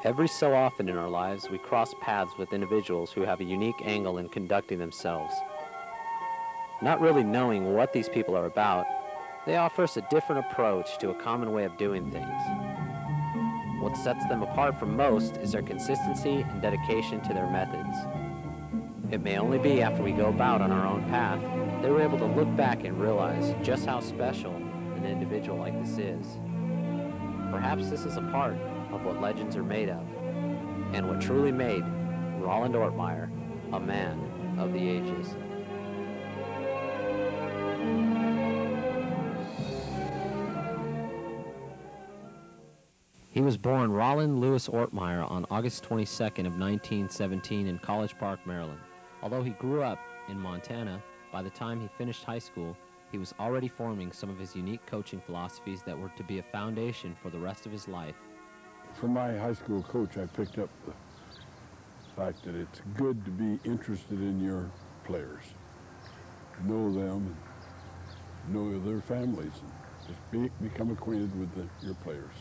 Every so often in our lives, we cross paths with individuals who have a unique angle in conducting themselves. Not really knowing what these people are about, they offer us a different approach to a common way of doing things. What sets them apart from most is their consistency and dedication to their methods. It may only be after we go about on our own path that we're able to look back and realize just how special an individual like this is. Perhaps this is a part of what legends are made of, and what truly made Roland Ortmayer a man of the ages. He was born Roland Louis Ortmayer on August 22nd of 1917 in College Park, Maryland. Although he grew up in Montana, by the time he finished high school, he was already forming some of his unique coaching philosophies that were to be a foundation for the rest of his life. From my high school coach, I picked up the fact that it's good to be interested in your players. Know them, know their families, and just become acquainted with your players.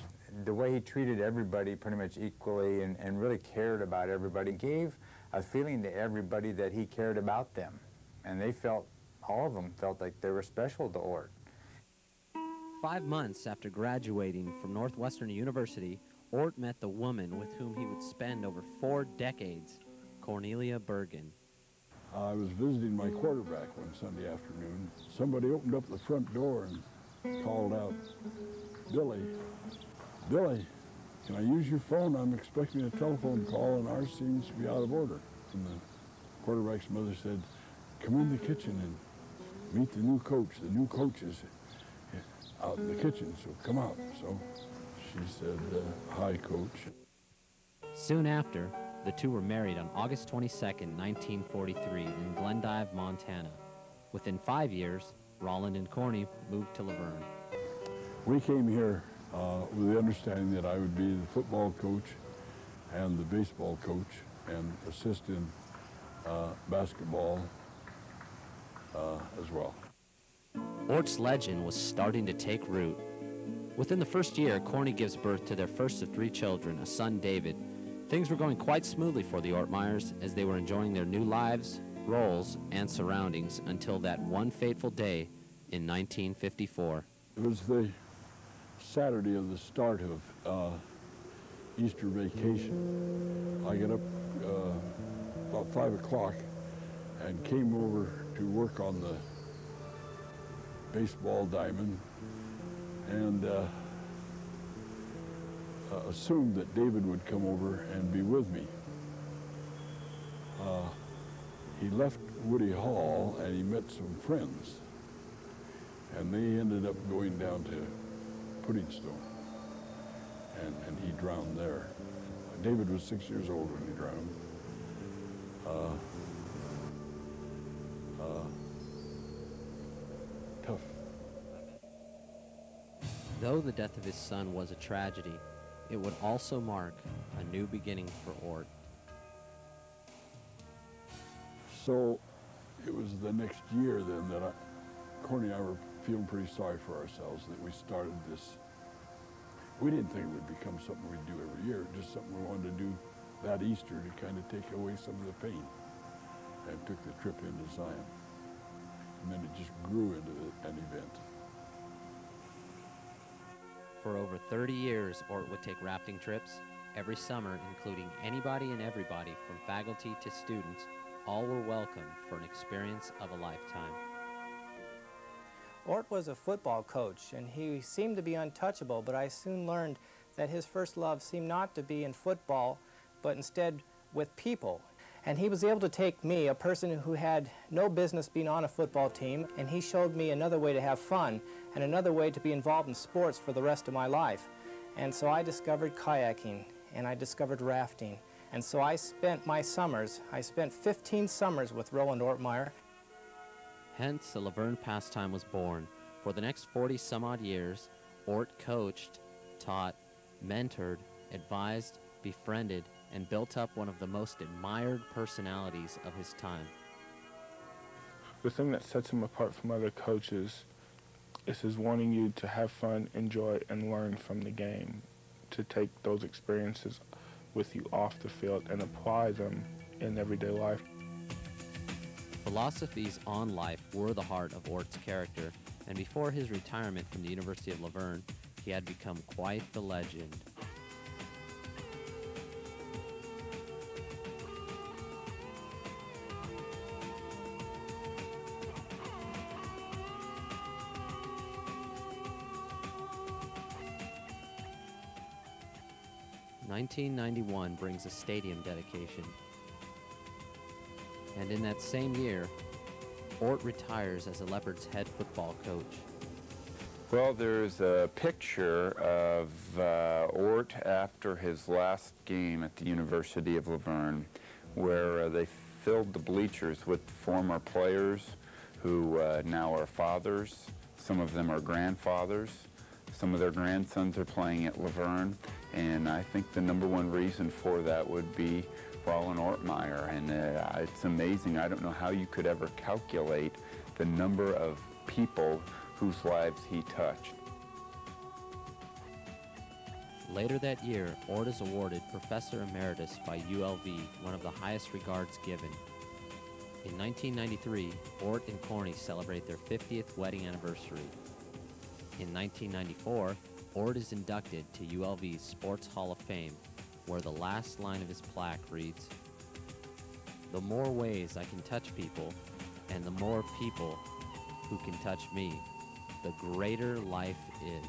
The way he treated everybody pretty much equally and really cared about everybody, gave a feeling to everybody that he cared about them. And they felt, all of them felt like they were special to Ort. 5 months after graduating from Northwestern University, Ort met the woman with whom he would spend over 4 decades, Cornelia Bergen. I was visiting my quarterback one Sunday afternoon. Somebody opened up the front door and called out, "Billy, Billy, can I use your phone? I'm expecting a telephone call and ours seems to be out of order." And the quarterback's mother said, "Come in the kitchen and meet the new coach. The new coach is out in the kitchen, so come out." So she said, "Hi, Coach." Soon after, the two were married on August 22nd, 1943 in Glendive, Montana. Within 5 years, Roland and Corny moved to La Verne. We came here with the understanding that I would be the football coach and the baseball coach and assist in basketball as well. Ort's legend was starting to take root. Within the first year, Corny gives birth to their first of 3 children, a son, David. Things were going quite smoothly for the Ortmayers as they were enjoying their new lives, roles, and surroundings until that one fateful day in 1954. It was the Saturday of the start of Easter vacation. I got up about 5 o'clock and came over to work on the baseball diamond and assumed that David would come over and be with me. He left Woody Hall and he met some friends, and they ended up going down to Pudding Stone, and he drowned there. David was 6 years old when he drowned. Tough. Though the death of his son was a tragedy, it would also mark a new beginning for Ort. So it was the next year then that Corny and I were feeling pretty sorry for ourselves that we started this. We didn't think it would become something we'd do every year, just something we wanted to do that Easter to kind of take away some of the pain, and took the trip into Zion. And then it just grew into an event. For over 30 years, Ort would take rafting trips every summer, including anybody and everybody from faculty to students. All were welcome for an experience of a lifetime. Ort was a football coach, and he seemed to be untouchable, but I soon learned that his first love seemed not to be in football, but instead with people. And he was able to take me, a person who had no business being on a football team, and he showed me another way to have fun and another way to be involved in sports for the rest of my life. And so I discovered kayaking, and I discovered rafting. And so I spent my summers, I spent 15 summers with Roland Ortmayer. Hence, the La Verne pastime was born. For the next 40-some-odd years, Ort coached, taught, mentored, advised, befriended, and built up one of the most admired personalities of his time. The thing that sets him apart from other coaches is his wanting you to have fun, enjoy, and learn from the game, to take those experiences with you off the field and apply them in everyday life. Philosophies on life were the heart of Ort's character, and before his retirement from the University of La Verne, he had become quite the legend. "1991 brings a stadium dedication. And in that same year, Ort retires as the Leopard's head football coach. Well, there's a picture of Ort after his last game at the University of La Verne, where they filled the bleachers with former players who now are fathers. Some of them are grandfathers. Some of their grandsons are playing at La Verne, and I think the #1 reason for that would be Roland Ortmayer, and it's amazing. I don't know how you could ever calculate the number of people whose lives he touched. Later that year, Ort is awarded Professor Emeritus by ULV, one of the highest regards given. In 1993, Ort and Corny celebrate their 50th wedding anniversary. In 1994, Ort is inducted to ULV's Sports Hall of Fame, where the last line of his plaque reads, "The more ways I can touch people, and the more people who can touch me, the greater life is."